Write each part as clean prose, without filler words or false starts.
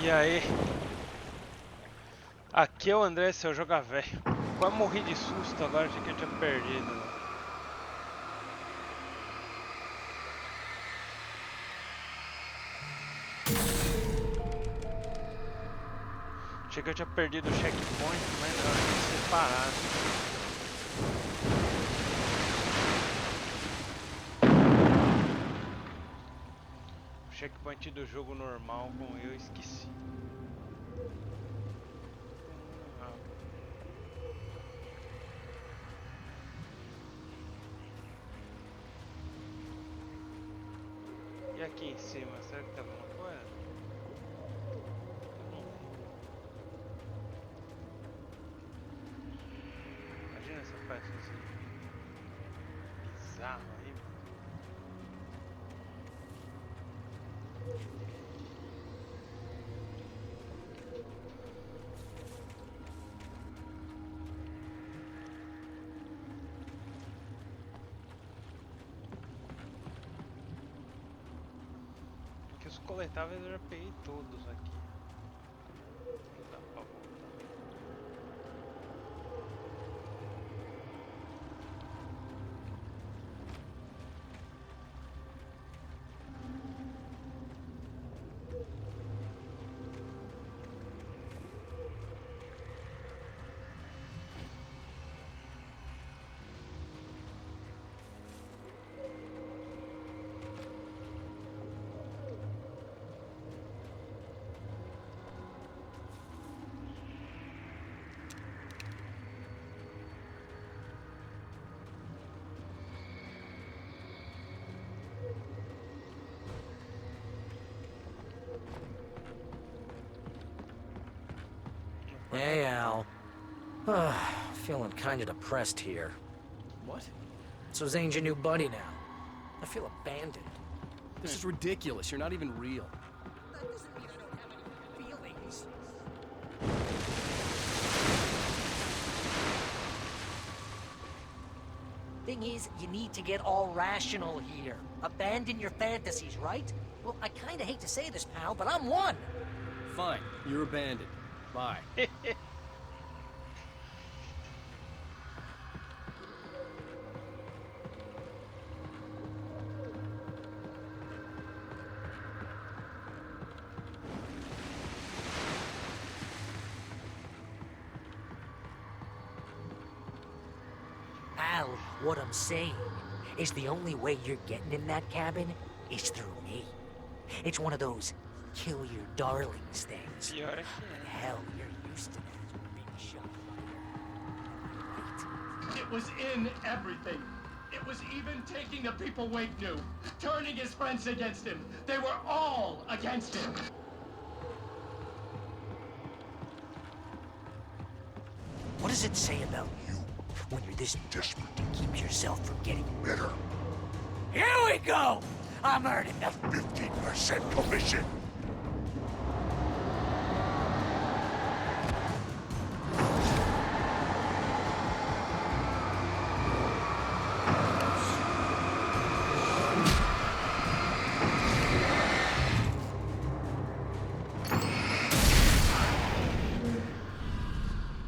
E aí? Aqui é o André, seu joga velho. Quase morri de susto agora, achei que eu tinha perdido. Achei que eu tinha perdido o checkpoint, mas não, é separado. O checkpoint do jogo normal, como eu esqueci. E aqui em cima, será que tem alguma coisa? Imagina essa peça assim. Bizarro aí, mano. Porque os coletáveis eu já peguei todos aqui. Não dá pra voltar. Hey, Al. Feeling kinda depressed here. What? So Zane's your new buddy now. I feel abandoned. This is ridiculous. You're not even real. That doesn't mean I don't have any feelings. Thing is, you need to get all rational here. Abandon your fantasies, right? Well, I kinda hate to say this, pal, but I'm one. Fine. You're abandoned. Bye. Al, what I'm saying is the only way you're getting in that cabin is through me. It's one of those kill your darlings things. Pior é que And hell, you're used to that, being shot. Right? It was in everything. It was even taking the people Wade knew, turning his friends against him. They were all against him. What does it say about you when you're this desperate to keep yourself from getting better? Here we go! I'm earning the 15% commission.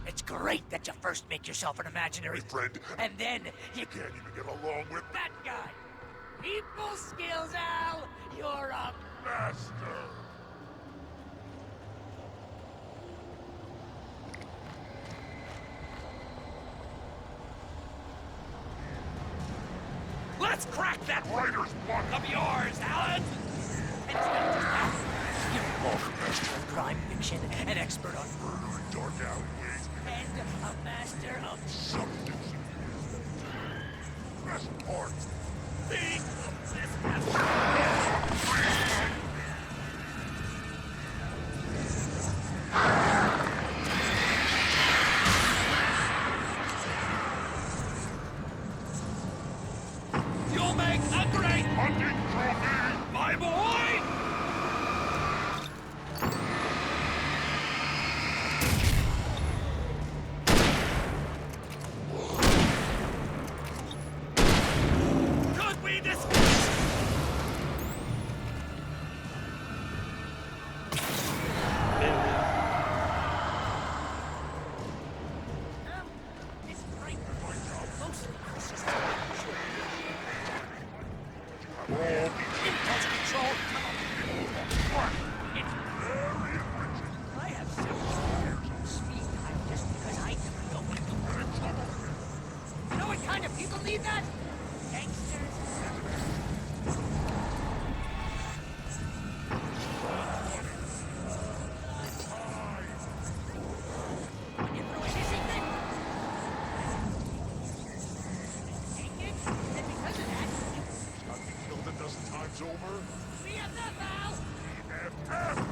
It's great that you first make yourself an imaginary friend, and then you can't even get along with that guy. People skills, Al! You're a master! Let's crack that writer's block of yours, Alan! And it's not just that. You're a master of crime fiction, an expert on murder and dark alleyways, and a master of substance abuse. Best part. Think of this as you'll make a great hunting trophy, my boy! Could we discuss? over. BFF, Al! BFF!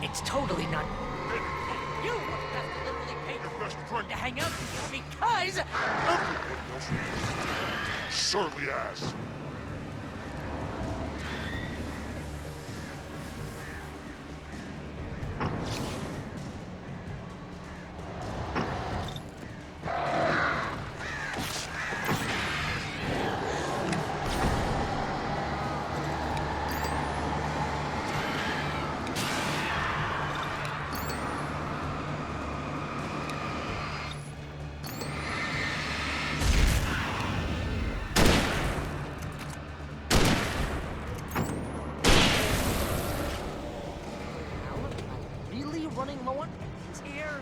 It's totally not. You have to literally pay Your best friend to hang out with you because. everyone else surely has. Really running low on pennies here?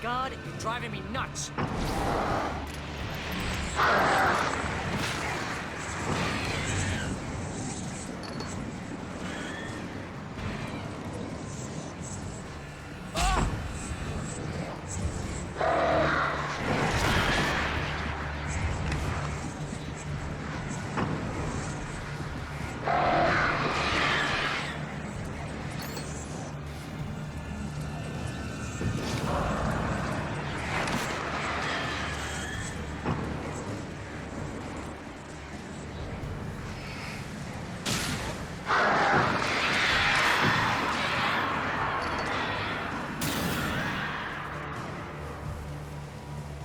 God, you're driving me nuts.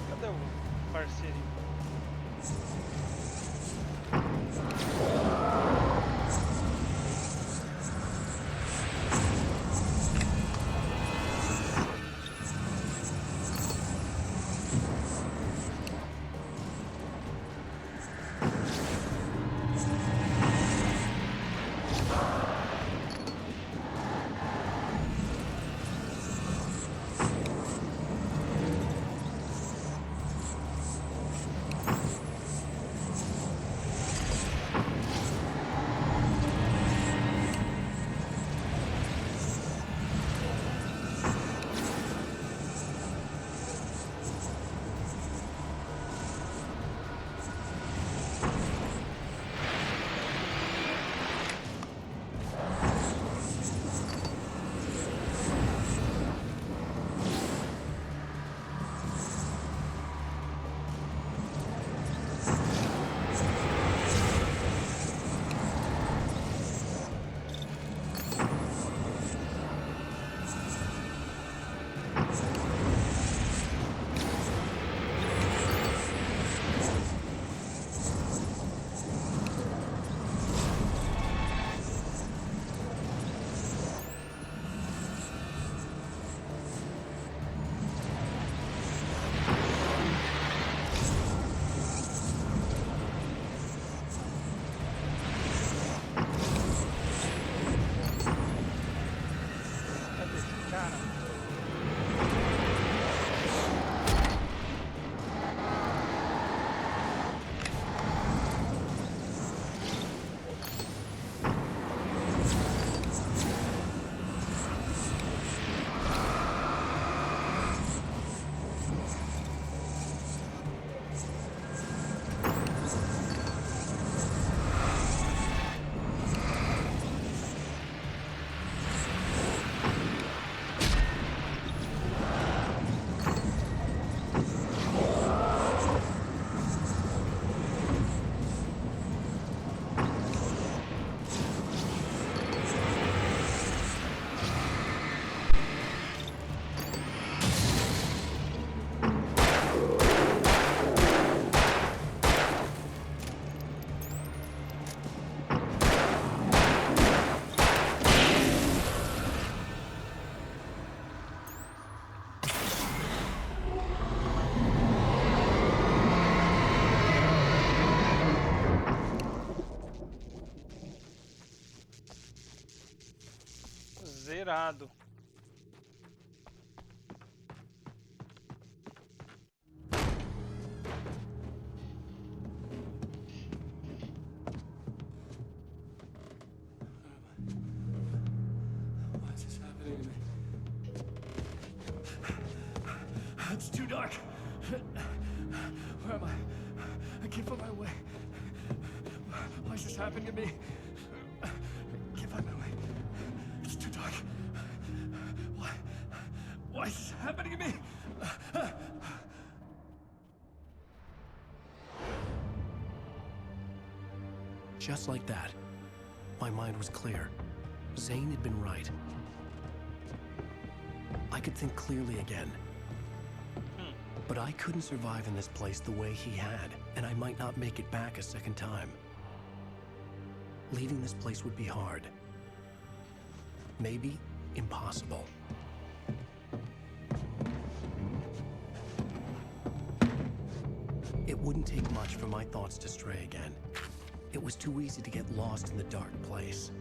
Cadê o parceirinho? Zerado. Why is this happening to me? It's too dark. Where am I? I can't find my way. Why is this happening to me? I can't find my way. It's too dark. Why is this happening to me? Just like that, my mind was clear. Zane had been right. I could think clearly again. But I couldn't survive in this place the way he had, and I might not make it back a second time. Leaving this place would be hard. Maybe impossible. It wouldn't take much for my thoughts to stray again. It was too easy to get lost in the dark place.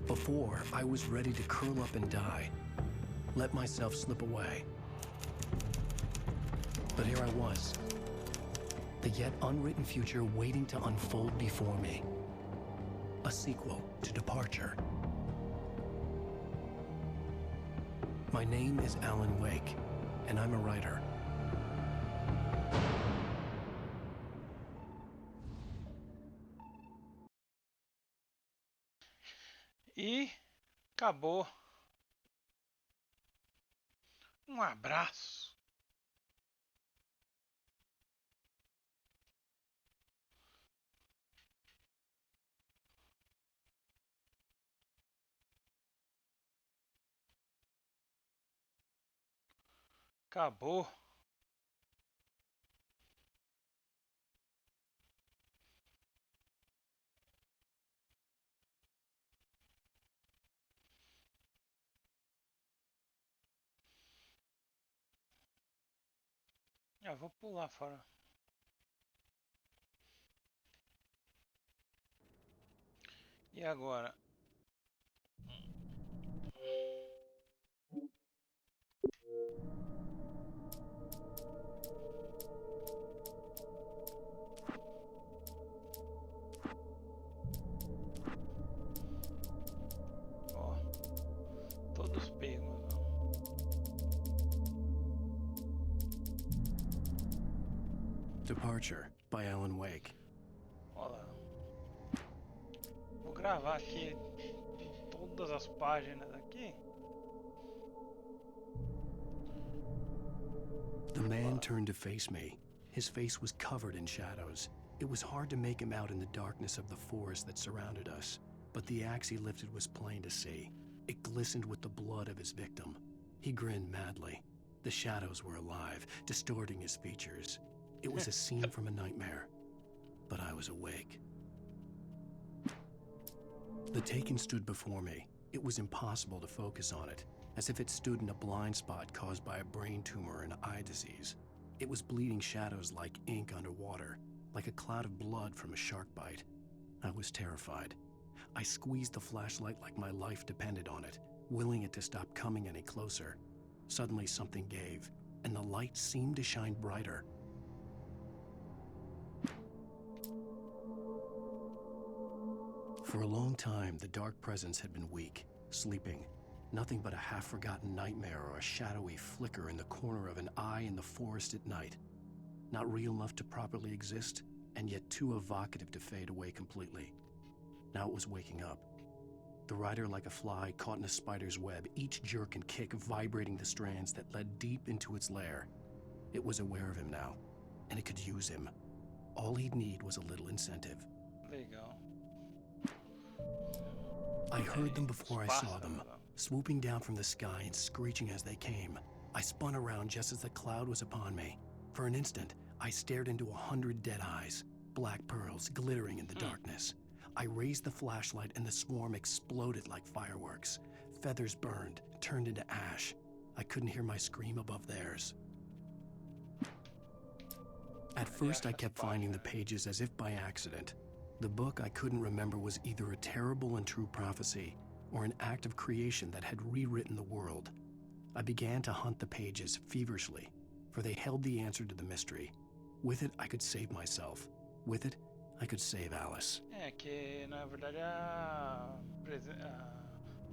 Before, I was ready to curl up and die. Let myself slip away. But here I was. The yet unwritten future waiting to unfold before me. A sequel to Departure. My name is Alan Wake, and I'm a writer. E acabou. Abraço. Acabou. Vou pular fora. E agora? Ó, todos pegos. Departure by Alan Wake. Olha lá. Vou gravar aqui todas as páginas aqui. The man turned to face me. His face was covered in shadows. It was hard to make him out in the darkness of the forest that surrounded us, but the axe he lifted was plain to see. It glistened with the blood of his victim. He grinned madly. The shadows were alive, distorting his features. It was a scene from a nightmare, but I was awake. The Taken stood before me. It was impossible to focus on it, as if it stood in a blind spot caused by a brain tumor and eye disease. It was bleeding shadows like ink underwater, like a cloud of blood from a shark bite. I was terrified. I squeezed the flashlight like my life depended on it, willing it to stop coming any closer. Suddenly something gave, and the light seemed to shine brighter. For a long time, the dark presence had been weak, sleeping. Nothing but a half-forgotten nightmare or a shadowy flicker in the corner of an eye in the forest at night. Not real enough to properly exist, and yet too evocative to fade away completely. Now it was waking up. The rider like a fly caught in a spider's web, each jerk and kick vibrating the strands that led deep into its lair. It was aware of him now, and it could use him. All he'd need was a little incentive. There you go. I heard them before I saw them, swooping down from the sky and screeching as they came. I spun around just as the cloud was upon me. For an instant, I stared into 100 dead eyes, black pearls glittering in the darkness. I raised the flashlight and the swarm exploded like fireworks. Feathers burned, turned into ash. I couldn't hear my scream above theirs. At first, I kept finding the pages as if by accident. The book I couldn't remember was either a terrible and true prophecy or an act of creation that had rewritten the world. I began to hunt the pages feverishly, for they held the answer to the mystery. With it, I could save myself. With it, I could save Alice. É que na verdade a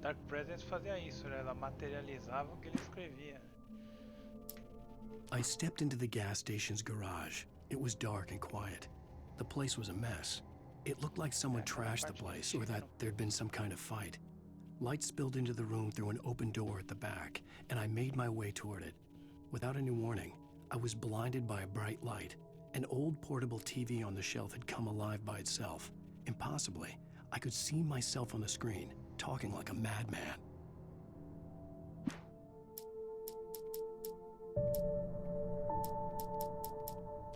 Dark Presence fazia isso, né? Ela materializava o que ele escrevia. I stepped into the gas station's garage. It was dark and quiet. The place was a mess. It looked like someone trashed the place or that there'd been some kind of fight. Light spilled into the room through an open door at the back, and I made my way toward it. Without any warning, I was blinded by a bright light. An old portable TV on the shelf had come alive by itself. Impossibly, I could see myself on the screen, talking like a madman.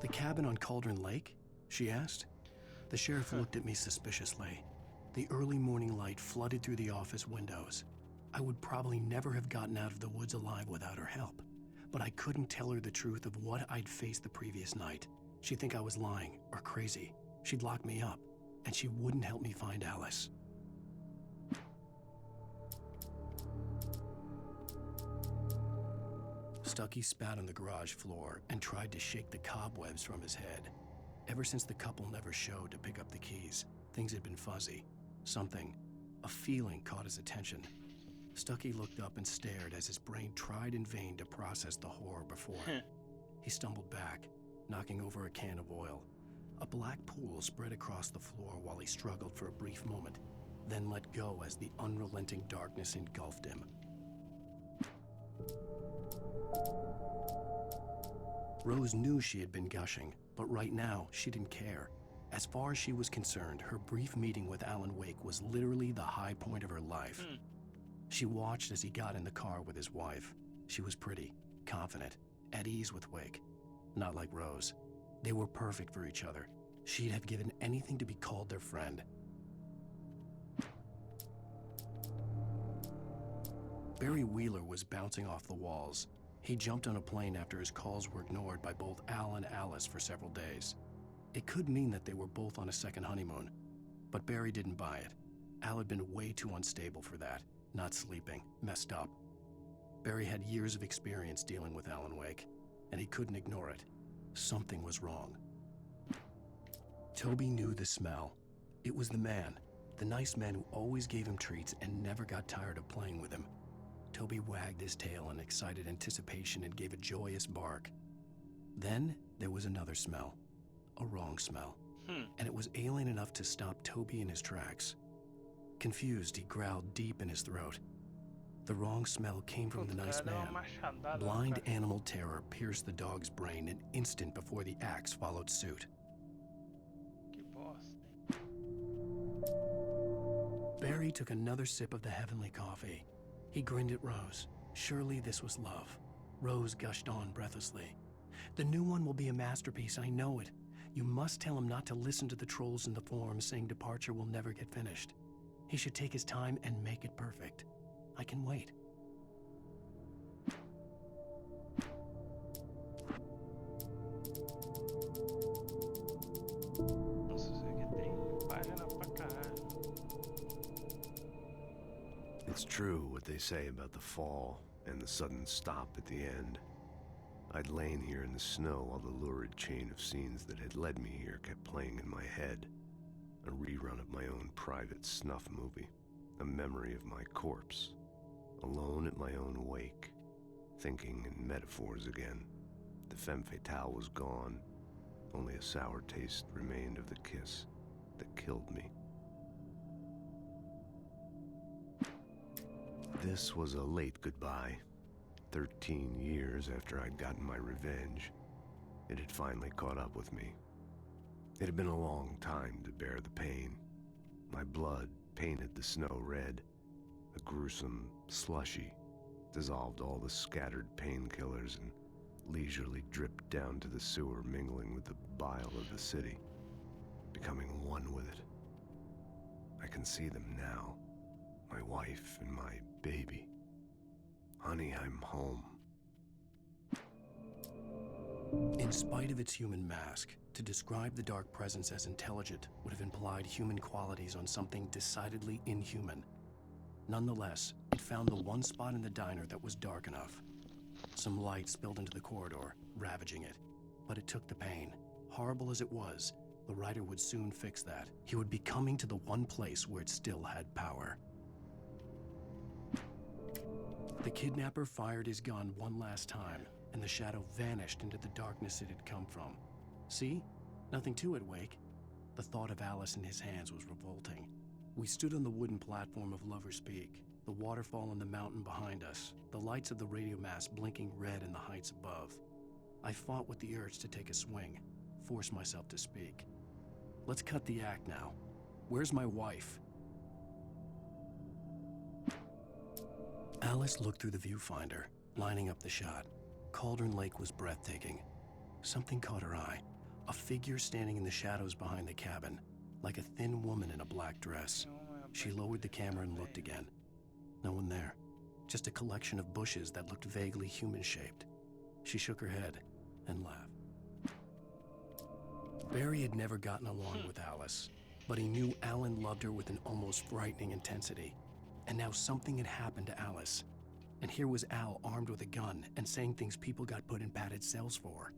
The cabin on Cauldron Lake? She asked. The sheriff looked at me suspiciously. The early morning light flooded through the office windows. I would probably never have gotten out of the woods alive without her help, but I couldn't tell her the truth of what I'd faced the previous night. She'd think I was lying or crazy. She'd lock me up, and she wouldn't help me find Alice. Stucky spat on the garage floor and tried to shake the cobwebs from his head. Ever since the couple never showed to pick up the keys, things had been fuzzy. Something, a feeling caught his attention. Stucky looked up and stared as his brain tried in vain to process the horror before him. He stumbled back, knocking over a can of oil. A black pool spread across the floor while he struggled for a brief moment, then let go as the unrelenting darkness engulfed him. Rose knew she had been gushing, but right now she didn't care. As far as she was concerned, her brief meeting with Alan Wake was literally the high point of her life. She watched as he got in the car with his wife. She was pretty, confident, at ease with Wake. Not like Rose. They were perfect for each other. She'd have given anything to be called their friend. Barry Wheeler was bouncing off the walls. He jumped on a plane after his calls were ignored by both Al and Alice for several days. It could mean that they were both on a second honeymoon, but Barry didn't buy it. Al had been way too unstable for that, not sleeping, messed up. Barry had years of experience dealing with Alan Wake, and he couldn't ignore it. Something was wrong. Toby knew the smell. It was the man, the nice man who always gave him treats and never got tired of playing with him. Toby wagged his tail in excited anticipation and gave a joyous bark. Then there was another smell. A wrong smell. And it was alien enough to stop Toby in his tracks. Confused, he growled deep in his throat. The wrong smell came from the nice man. Blind animal terror pierced the dog's brain an instant before the axe followed suit. Barry took another sip of the heavenly coffee. He grinned at Rose. Surely this was love. Rose gushed on breathlessly. The new one will be a masterpiece, I know it. You must tell him not to listen to the trolls in the forums saying departure will never get finished. He should take his time and make it perfect. I can wait. It's true what they say about the fall and the sudden stop at the end. I'd lain here in the snow while the lurid chain of scenes that had led me here kept playing in my head. A rerun of my own private snuff movie. A memory of my corpse. Alone at my own wake. Thinking in metaphors again. The femme fatale was gone. Only a sour taste remained of the kiss that killed me. This was a late goodbye. 13 years after I'd gotten my revenge, it had finally caught up with me. It had been a long time to bear the pain. My blood painted the snow red. A gruesome slushy dissolved all the scattered painkillers and leisurely dripped down to the sewer, mingling with the bile of the city, becoming one with it. I can see them now, my wife and my baby. Honey, I'm home. In In spite of its human mask, to describe the dark presence as intelligent would have implied human qualities on something decidedly inhuman. Nonetheless, it found the one spot in the diner that was dark enough. Some light spilled into the corridor, ravaging it. But it took the pain. Horrible as it was, the writer would soon fix that. He would be coming to the one place where it still had power. The kidnapper fired his gun one last time, and the shadow vanished into the darkness it had come from. See? Nothing to it, Wake. The thought of Alice in his hands was revolting. We stood on the wooden platform of Lover's Peak, the waterfall on the mountain behind us, the lights of the radio mast blinking red in the heights above. I fought with the urge to take a swing, force myself to speak. Let's cut the act now. Where's my wife? Alice looked through the viewfinder, lining up the shot. Cauldron Lake was breathtaking. Something caught her eye. A figure standing in the shadows behind the cabin, like a thin woman in a black dress. She lowered the camera and looked again. No one there. Just a collection of bushes that looked vaguely human-shaped. She shook her head and laughed. Barry had never gotten along with Alice, but he knew Alan loved her with an almost frightening intensity. And now something had happened to Alice. And here was Al armed with a gun and saying things people got put in padded cells for.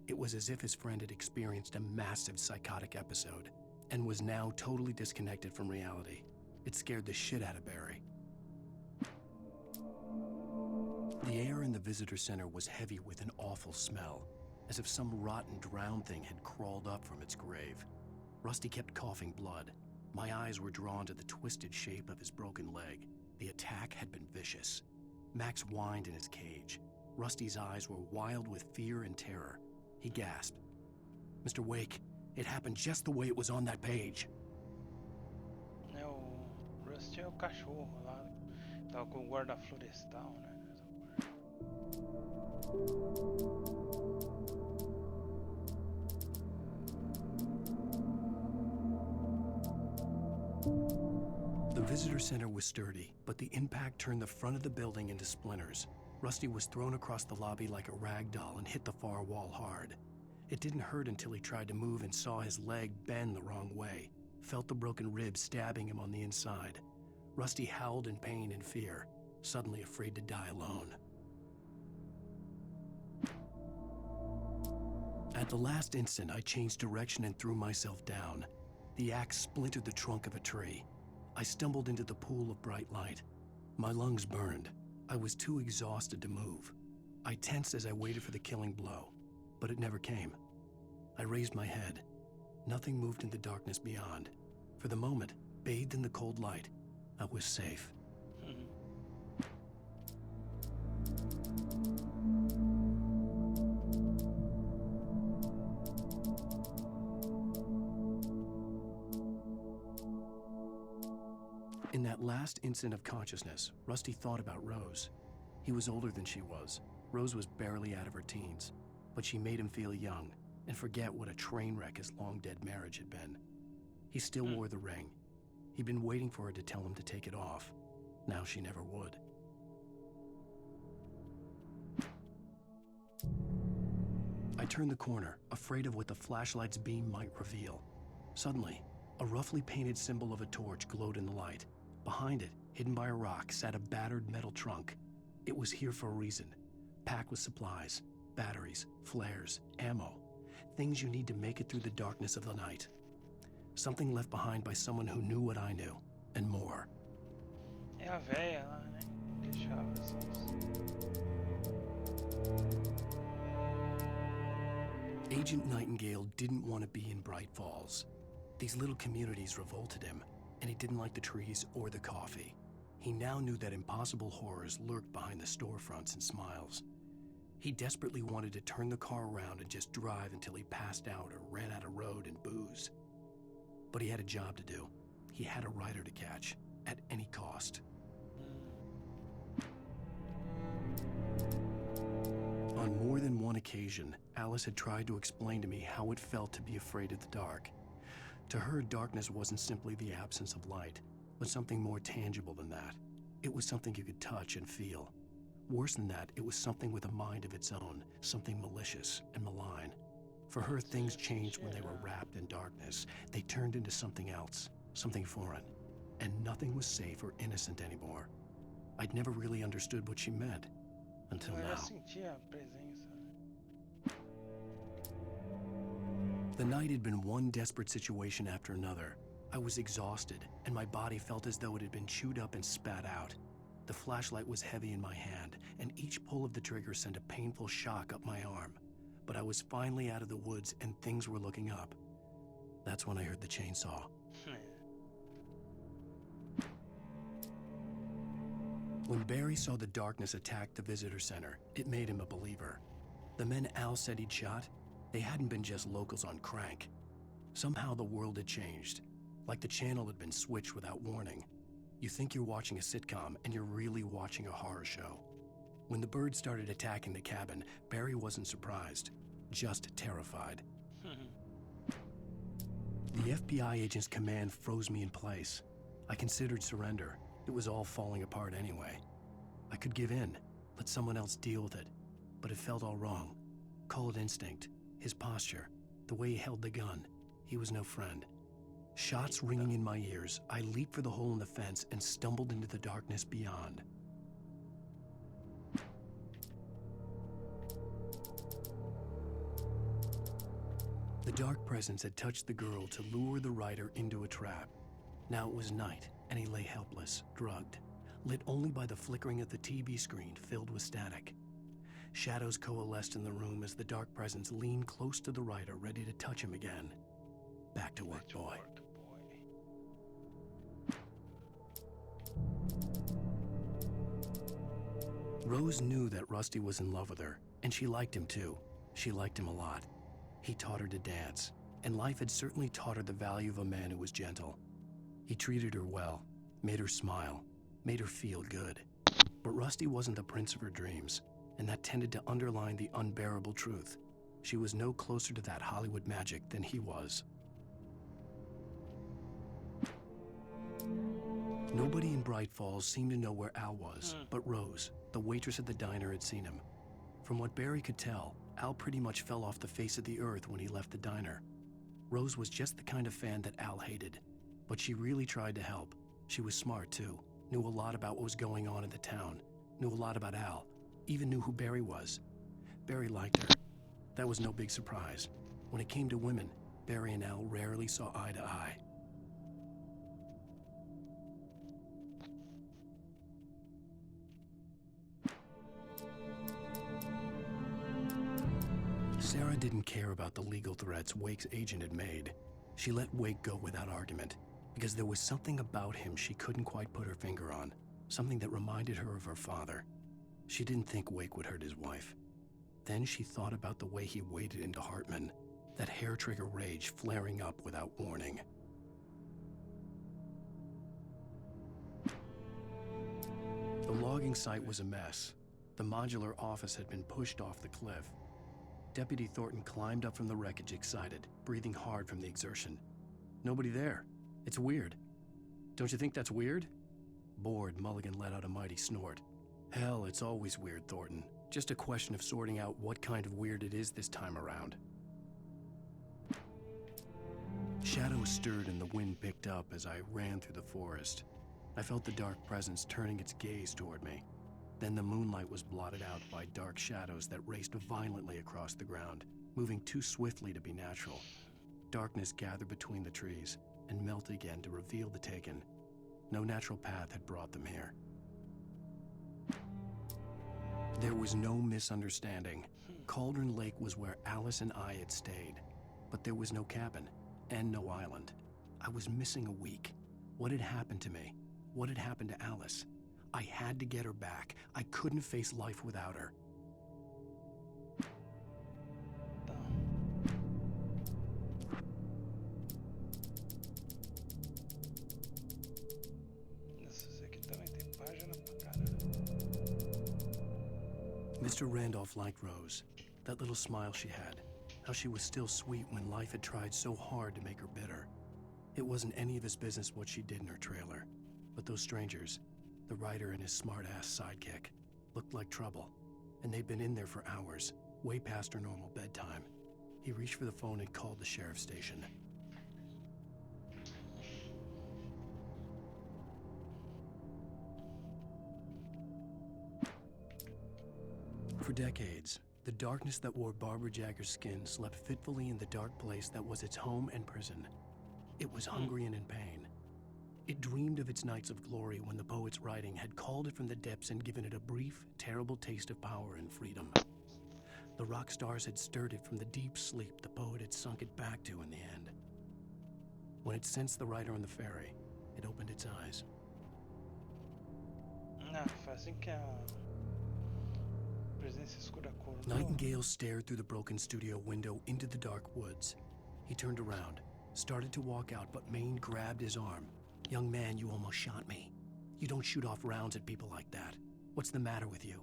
It was as if his friend had experienced a massive psychotic episode and was now totally disconnected from reality. It scared the shit out of Barry. The air in the visitor center was heavy with an awful smell, as if some rotten drowned thing had crawled up from its grave. Rusty kept coughing blood. My eyes were drawn to the twisted shape of his broken leg. The attack had been vicious. Max whined in his cage. Rusty's eyes were wild with fear and terror. He gasped. Mr. Wake, it happened just the way it was on that page. É o Rusty é o cachorro lá. Tava com o guarda florestal, né? The visitor center was sturdy, but the impact turned the front of the building into splinters. Rusty was thrown across the lobby like a rag doll and hit the far wall hard. It didn't hurt until he tried to move and saw his leg bend the wrong way, felt the broken rib stabbing him on the inside. Rusty howled in pain and fear, suddenly afraid to die alone. At the last instant, I changed direction and threw myself down. The axe splintered the trunk of a tree. I stumbled into the pool of bright light. My lungs burned. I was too exhausted to move. I tensed as I waited for the killing blow, but it never came. I raised my head. Nothing moved in the darkness beyond. For the moment, bathed in the cold light, I was safe. In that last instant of consciousness, Rusty thought about Rose. He was older than she was. Rose was barely out of her teens, but she made him feel young and forget what a train wreck his long-dead marriage had been. He still wore the ring. He'd been waiting for her to tell him to take it off. Now she never would. I turned the corner, afraid of what the flashlight's beam might reveal. Suddenly, a roughly painted symbol of a torch glowed in the light. Behind it, hidden by a rock, sat a battered metal trunk. It was here for a reason, packed with supplies, batteries, flares, ammo, things you need to make it through the darkness of the night. Something left behind by someone who knew what I knew, and more. É a véia lá, né? Deixava essas... Agent Nightingale didn't want to be in Bright Falls. These little communities revolted him, and he didn't like the trees or the coffee. He now knew that impossible horrors lurked behind the storefronts and smiles. He desperately wanted to turn the car around and just drive until he passed out or ran out of road and booze. But he had a job to do. He had a rider to catch, at any cost. On more than one occasion, Alice had tried to explain to me how it felt to be afraid of the dark. To her, darkness wasn't simply the absence of light, but something more tangible than that. It was something you could touch and feel. Worse than that, it was something with a mind of its own, something malicious and malign. For her, things changed when they were wrapped in darkness. They turned into something else, something foreign, and nothing was safe or innocent anymore. I'd never really understood what she meant, until Ela now. sentia a presença. The night had been one desperate situation after another. I was exhausted, and my body felt as though it had been chewed up and spat out. The flashlight was heavy in my hand, and each pull of the trigger sent a painful shock up my arm. But I was finally out of the woods, and things were looking up. That's when I heard the chainsaw. When Barry saw the darkness attack the visitor center, it made him a believer. The men Al said he'd shot, they hadn't been just locals on crank. Somehow the world had changed, like the channel had been switched without warning. You think you're watching a sitcom, and you're really watching a horror show. When the birds started attacking the cabin, Barry wasn't surprised, just terrified. The FBI agent's command froze me in place. I considered surrender. It was all falling apart anyway. I could give in, let someone else deal with it, but it felt all wrong. Call it instinct, his posture, the way he held the gun. He was no friend. Shots ringing in my ears, I leaped for the hole in the fence and stumbled into the darkness beyond. The dark presence had touched the girl to lure the rider into a trap. Now it was night, and he lay helpless, drugged, lit only by the flickering of the TV screen filled with static. Shadows coalesced in the room as the dark presence leaned close to the rider, ready to touch him again. Back to work, boy. Rose knew that Rusty was in love with her, and she liked him too. She liked him a lot. He taught her to dance, and life had certainly taught her the value of a man who was gentle. He treated her well, made her smile, made her feel good. But Rusty wasn't the prince of her dreams, and that tended to underline the unbearable truth. She was no closer to that Hollywood magic than he was. Nobody in Bright Falls seemed to know where Al was, but Rose, the waitress at the diner, had seen him. From what Barry could tell, Al pretty much fell off the face of the earth when he left the diner. Rose was just the kind of fan that Al hated, but she really tried to help. She was smart too, knew a lot about what was going on in the town, knew a lot about Al, even knew who Barry was. Barry liked her. That was no big surprise. When it came to women, Barry and Al rarely saw eye to eye. Sarah didn't care about the legal threats Wake's agent had made. She let Wake go without argument, because there was something about him she couldn't quite put her finger on, something that reminded her of her father. She didn't think Wake would hurt his wife. Then she thought about the way he waded into Hartman, that hair-trigger rage flaring up without warning. The logging site was a mess. The modular office had been pushed off the cliff. Deputy Thornton climbed up from the wreckage excited, breathing hard from the exertion. Nobody there. It's weird. Don't you think that's weird? Bored, Mulligan let out a mighty snort. Hell, it's always weird, Thornton. Just a question of sorting out what kind of weird it is this time around. Shadows stirred and the wind picked up as I ran through the forest. I felt the dark presence turning its gaze toward me. Then the moonlight was blotted out by dark shadows that raced violently across the ground, moving too swiftly to be natural. Darkness gathered between the trees and melted again to reveal the taken. No natural path had brought them here. There was no misunderstanding. Cauldron Lake was where Alice and I had stayed, but there was no cabin and no island. I was missing a week. What had happened to me? What had happened to Alice? I had to get her back. I couldn't face life without her. Esses aqui também tem página pra caralho. Mr. Randolph liked Rose. That little smile she had. How she was still sweet when life had tried so hard to make her bitter. It wasn't any of his business what she did in her trailer. But those strangers, the writer and his smart-ass sidekick, Looked like trouble, and they'd been in there for hours, way past her normal bedtime. He reached for the phone and called the sheriff's station. For decades, the darkness that wore Barbara Jagger's skin slept fitfully in the dark place that was its home and prison. It was hungry and in pain. It dreamed of its nights of glory when the poet's writing had called it from the depths and given it a brief, terrible taste of power and freedom. The rock stars had stirred it from the deep sleep the poet had sunk it back to in the end. When it sensed the writer on the ferry, it opened its eyes. Ah, foi assim que a presença escura acordou. Nightingale stared through the broken studio window into the dark woods. He turned around, started to walk out, but Maine grabbed his arm. "Young man, you almost shot me. You don't shoot off rounds at people like that. What's the matter with you?"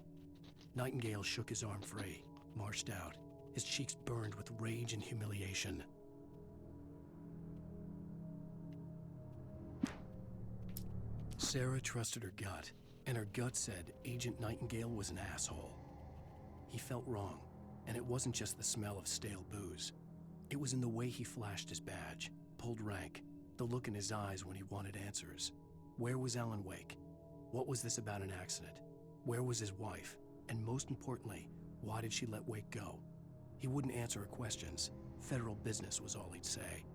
Nightingale shook his arm free, marched out. His cheeks burned with rage and humiliation. Sarah trusted her gut, and her gut said Agent Nightingale was an asshole. He felt wrong, and it wasn't just the smell of stale booze. It was in the way he flashed his badge, pulled rank, the look in his eyes when he wanted answers. Where was Alan Wake? What was this about an accident? Where was his wife? And most importantly, why did she let Wake go? He wouldn't answer her questions. Federal business was all he'd say.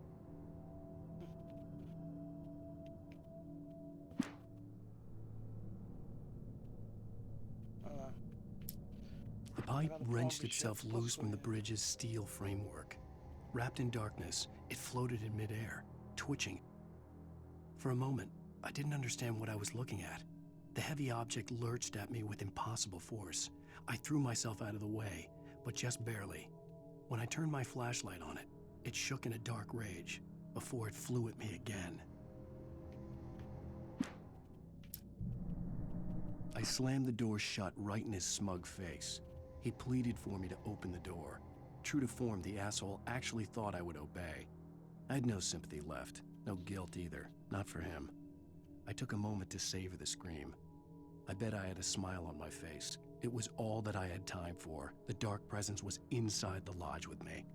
The pipe wrenched itself loose from the bridge's steel framework. Wrapped in darkness, it floated in midair, twitching. For a moment, I didn't understand what I was looking at. The heavy object lurched at me with impossible force. I threw myself out of the way, but just barely. When I turned my flashlight on it, it shook in a dark rage before it flew at me again. I slammed the door shut right in his smug face. He pleaded for me to open the door. True to form, the asshole actually thought I would obey. I had no sympathy left, no guilt either, not for him. I took a moment to savor the scream. I bet I had a smile on my face. It was all that I had time for. The dark presence was inside the lodge with me.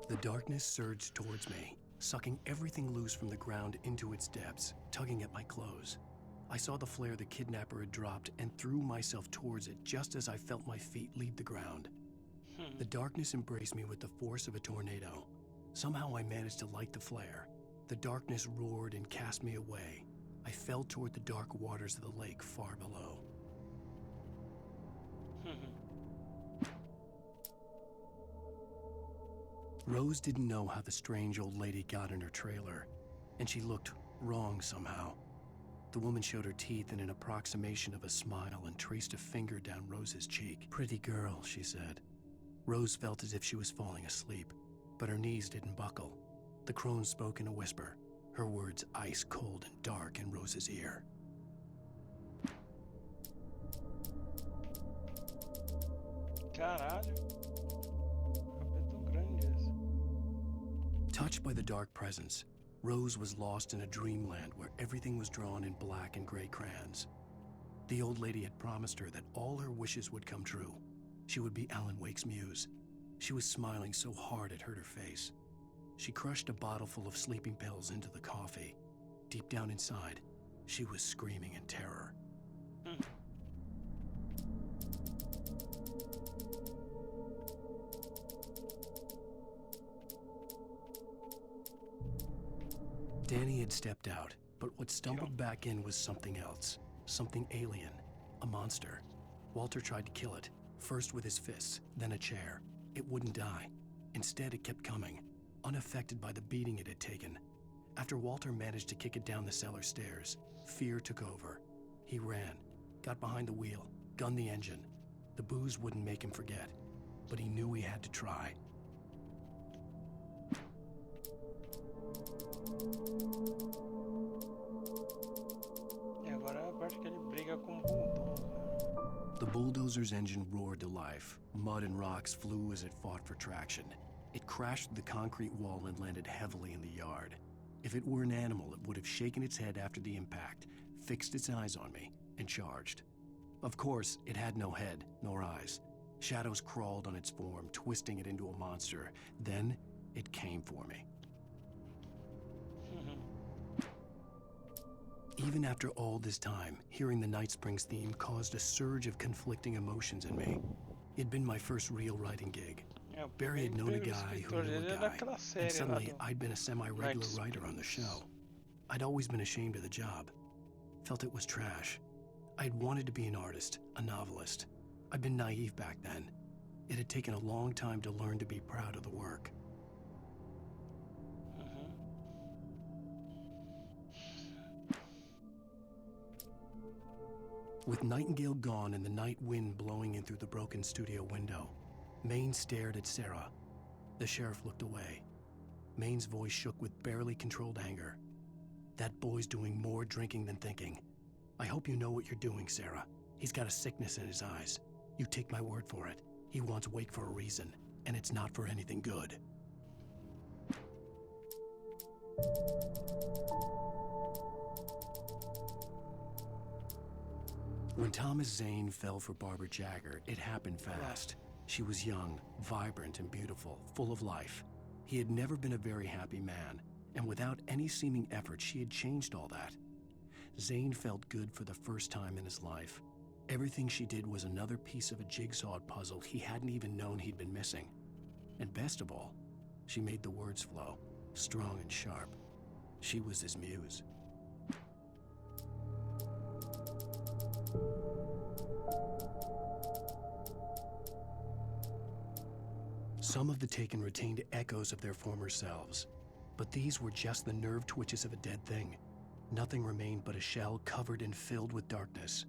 The darkness surged towards me, sucking everything loose from the ground into its depths, tugging at my clothes. I saw the flare the kidnapper had dropped and threw myself towards it just as I felt my feet leave the ground. The darkness embraced me with the force of a tornado. Somehow I managed to light the flare. The darkness roared and cast me away. I fell toward the dark waters of the lake far below. Rose didn't know how the strange old lady got in her trailer, and she looked wrong somehow. The woman showed her teeth in an approximation of a smile and traced a finger down Rose's cheek. "Pretty girl," she said. Rose felt as if she was falling asleep, but her knees didn't buckle. The crone spoke in a whisper, her words ice cold and dark in Rose's ear. Caralho. Capítulo grande esse. Touched by the dark presence, Rose was lost in a dreamland where everything was drawn in black and gray crayons. The old lady had promised her that all her wishes would come true. She would be Alan Wake's muse. She was smiling so hard it hurt her face. She crushed a bottle full of sleeping pills into the coffee. Deep down inside, she was screaming in terror. Danny had stepped out, but what stumbled back in was something else. Something alien. A monster. Walter tried to kill it, first with his fists, then a chair. It wouldn't die. Instead, it kept coming, unaffected by the beating it had taken. After Walter managed to kick it down the cellar stairs, fear took over. He ran, got behind the wheel, gunned the engine. The booze wouldn't make him forget, but he knew he had to try. E agora é a parte que ele briga com o bulldozer. The bulldozer's engine roared to life. Mud and rocks flew as it fought for traction. It crashed through the concrete wall and landed heavily in the yard. If it were an animal, it would have shaken its head after the impact, fixed its eyes on me and charged. Of course, it had no head nor eyes. Shadows crawled on its form, twisting it into a monster. Then it came for me. Even after all this time, hearing the Night Springs theme caused a surge of conflicting emotions in me. It'd been my first real writing gig. Barry had known a guy who knew a guy, and suddenly I'd been a semi-regular writer on the show. I'd always been ashamed of the job. Felt it was trash. I'd wanted to be an artist, a novelist. I'd been naive back then. It had taken a long time to learn to be proud of the work. With Nightingale gone and the night wind blowing in through the broken studio window, Maine stared at Sarah. The sheriff looked away. Maine's voice shook with barely controlled anger. That boy's doing more drinking than thinking. I hope you know what you're doing, Sarah. He's got a sickness in his eyes. You take my word for it. He wants Wake for a reason, and it's not for anything good. When Thomas Zane fell for Barbara Jagger, it happened fast. She was young, vibrant, and beautiful, full of life. He had never been a very happy man, and without any seeming effort, she had changed all that. Zane felt good for the first time in his life. Everything she did was another piece of a jigsaw puzzle he hadn't even known he'd been missing. And best of all, she made the words flow, strong and sharp. She was his muse. Some of the taken retained echoes of their former selves, but these were just the nerve twitches of a dead thing. Nothing remained but a shell covered and filled with darkness.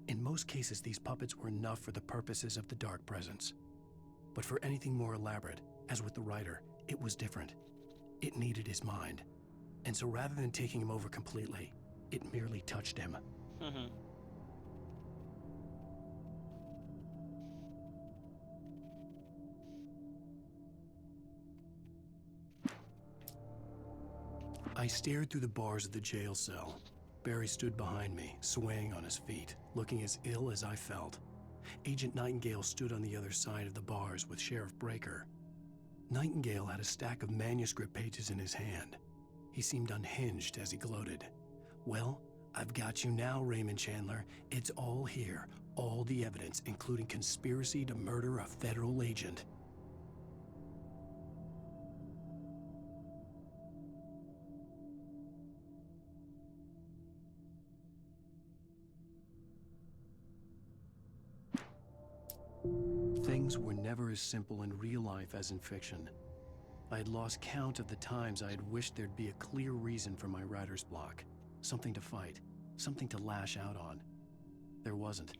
In most cases, these puppets were enough for the purposes of the dark presence. But for anything more elaborate, as with the writer, it was different. It needed his mind. And so rather than taking him over completely, it merely touched him. I stared through the bars of the jail cell. Barry stood behind me, swaying on his feet, looking as ill as I felt. Agent Nightingale stood on the other side of the bars with Sheriff Breaker. Nightingale had a stack of manuscript pages in his hand. He seemed unhinged as he gloated. Well, I've got you now, Raymond Chandler. It's all here, all the evidence, including conspiracy to murder a federal agent. Things were never as simple in real life as in fiction. I had lost count of the times I had wished there'd be a clear reason for my writer's block. Something to fight, something to lash out on. There wasn't.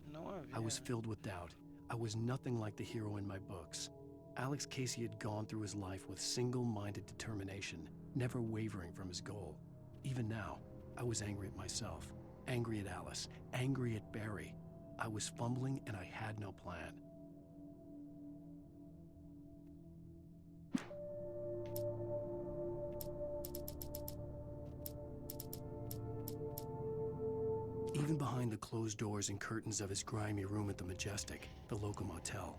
I was filled with doubt. I was nothing like the hero in my books. Alex Casey had gone through his life with single-minded determination, never wavering from his goal. Even now, I was angry at myself, angry at Alice, angry at Barry. I was fumbling and I had no plan. Even behind the closed doors and curtains of his grimy room at the Majestic, the local motel,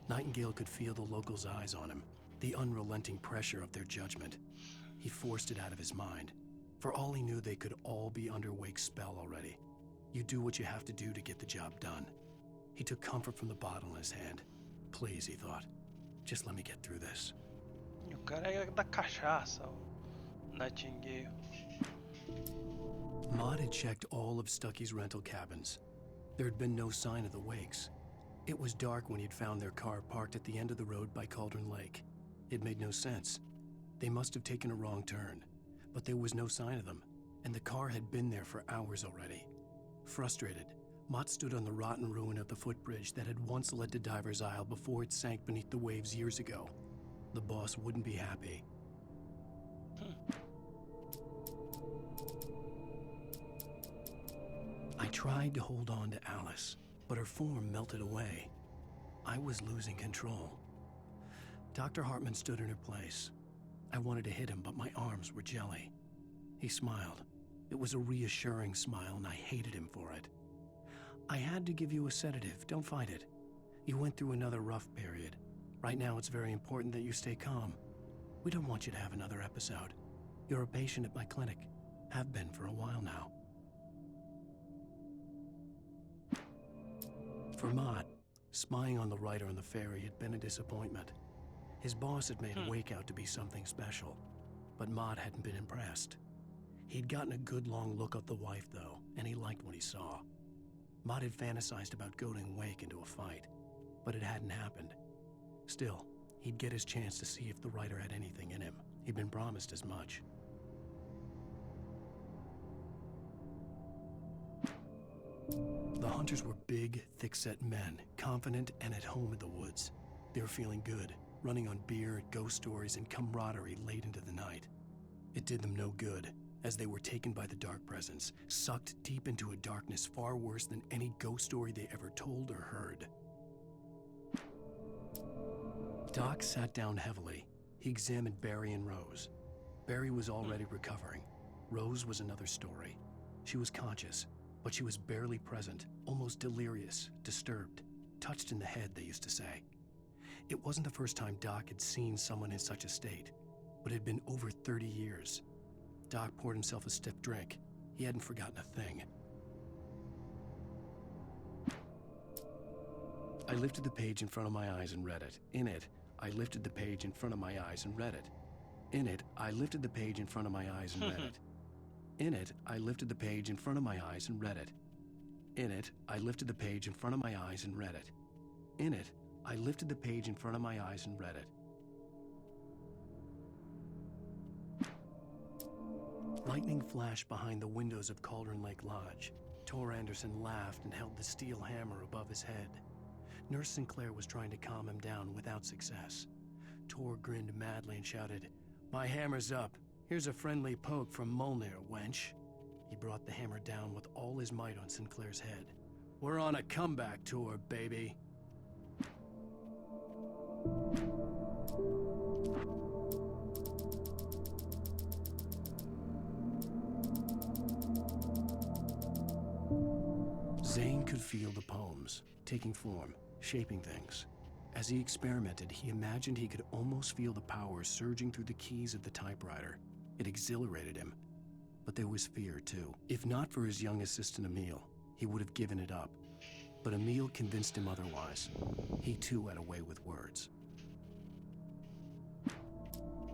Nightingale could feel the locals' eyes on him, the unrelenting pressure of their judgment. He forced it out of his mind. For all he knew, they could all be under Wake's spell already. You do what you have to do to get the job done. He took comfort from the bottle in his hand. Please, he thought, just let me get through this. O cara é da cachaça, o Nightingale. Maud had checked all of Stucky's rental cabins. There had been no sign of the Wakes. It was dark when he'd found their car parked at the end of the road by Cauldron Lake. It made no sense. They must have taken a wrong turn, but there was no sign of them, and the car had been there for hours already. Frustrated, Mott stood on the rotten ruin of the footbridge that had once led to Diver's Isle before it sank beneath the waves years ago. The boss wouldn't be happy. I tried to hold on to Alice, but her form melted away. I was losing control. Dr. Hartman stood in her place. I wanted to hit him, but my arms were jelly. He smiled. It was a reassuring smile, and I hated him for it. I had to give you a sedative. Don't fight it. You went through another rough period. Right now, it's very important that you stay calm. We don't want you to have another episode. You're a patient at my clinic. Have been for a while now. For Mott, spying on the writer on the ferry had been a disappointment. His boss had made Wake out to be something special, but Mott hadn't been impressed. He'd gotten a good long look at the wife, though, and he liked what he saw. Mott had fantasized about goading Wake into a fight, but it hadn't happened. Still, he'd get his chance to see if the writer had anything in him. He'd been promised as much. The hunters were big, thick-set men, confident and at home in the woods. They were feeling good, running on beer, ghost stories, and camaraderie late into the night. It did them no good, as they were taken by the dark presence, sucked deep into a darkness far worse than any ghost story they ever told or heard. Doc sat down heavily. He examined Barry and Rose. Barry was already recovering. Rose was another story. She was conscious, but she was barely present, almost delirious, disturbed, touched in the head, they used to say. It wasn't the first time Doc had seen someone in such a state, but it had been over 30 years. Doc poured himself a stiff drink. He hadn't forgotten a thing. I lifted the page in front of my eyes and read it. In it, I lifted the page in front of my eyes and read it. In it, I lifted the page in front of my eyes and read it. In it, I lifted the page in front of my eyes and read it. In it, I lifted the page in front of my eyes and read it. In it, I lifted the page in front of my eyes and read it. Lightning flashed behind the windows of Cauldron Lake Lodge. Tor Anderson laughed and held the steel hammer above his head. Nurse Sinclair was trying to calm him down without success. Tor grinned madly and shouted, "My hammer's up. Here's a friendly poke from Molnir, wench." He brought the hammer down with all his might on Sinclair's head. "We're on a comeback tour, baby." Zane could feel the poems, taking form, shaping things. As he experimented, he imagined he could almost feel the power surging through the keys of the typewriter. It exhilarated him. But there was fear, too. If not for his young assistant Emil, he would have given it up. But Emil convinced him otherwise. He, too, had a way with words.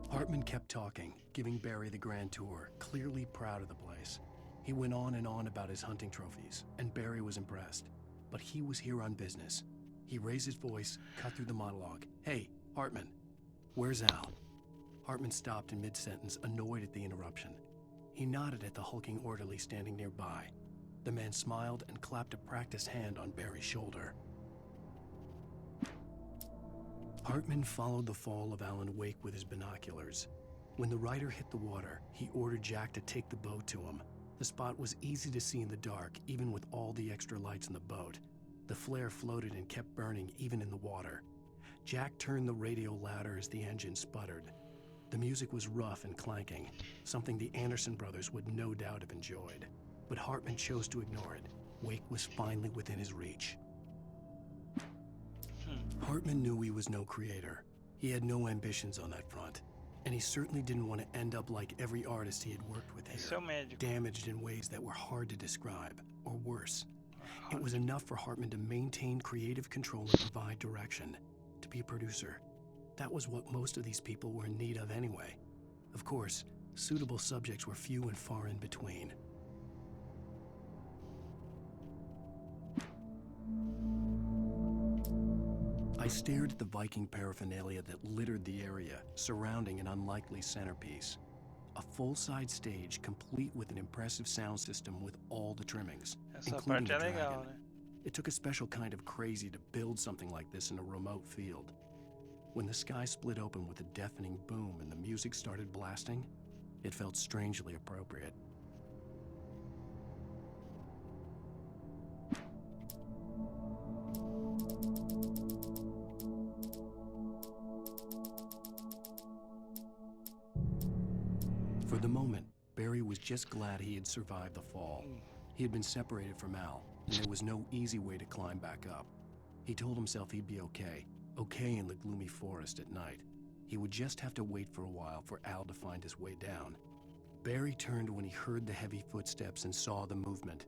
Hartman kept talking, giving Barry the grand tour, clearly proud of the place. He went on and on about his hunting trophies, and Barry was impressed. But he was here on business. He raised his voice, cut through the monologue. "Hey, Hartman, where's Al?" Hartman stopped in mid-sentence, annoyed at the interruption. He nodded at the hulking orderly standing nearby. The man smiled and clapped a practiced hand on Barry's shoulder. Hartman followed the fall of Alan Wake with his binoculars. When the rider hit the water, he ordered Jack to take the boat to him. The spot was easy to see in the dark, even with all the extra lights in the boat. The flare floated and kept burning even in the water. Jack turned the radio louder as the engine sputtered. The music was rough and clanking, something the Anderson brothers would no doubt have enjoyed. But Hartman chose to ignore it. Wake was finally within his reach. Hartman knew he was no creator. He had no ambitions on that front. And he certainly didn't want to end up like every artist he had worked with here, So magical. damaged in ways that were hard to describe, or worse. It was enough for Hartman to maintain creative control and provide direction, to be a producer. That was what most of these people were in need of anyway. Of course, suitable subjects were few and far in between. I stared at the Viking paraphernalia that littered the area, surrounding an unlikely centerpiece. A full-size stage complete with an impressive sound system with all the trimmings, Essa including parte the é legal, dragon. né? It took a special kind of crazy to build something like this in a remote field. When the sky split open with a deafening boom and the music started blasting, it felt strangely appropriate. For the moment, Barry was was just glad he had survived the fall. He had been separated from Al, and there was no easy way to climb back up. He told himself he'd be okay in the gloomy forest at night. He would just have to wait for a while for Al to find his way down. Barry turned when he heard the heavy footsteps and saw the movement.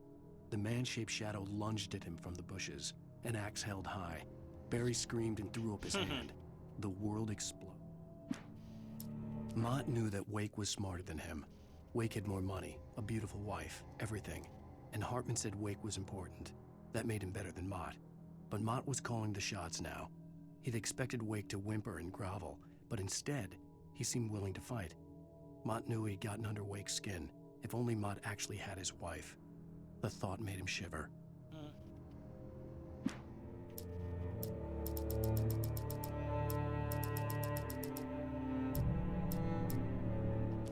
The man-shaped shadow lunged at him from the bushes, an axe held high. Barry screamed and threw up his hand. The world exploded. Mott knew that Wake was smarter than him. Wake had more money, a beautiful wife, everything. And Hartman said Wake was important. That made him better than Mott. But Mott was calling the shots now. He'd expected Wake to whimper and grovel, but instead, he seemed willing to fight. Mott knew he'd gotten under Wake's skin. If only Mott actually had his wife. The thought made him shiver.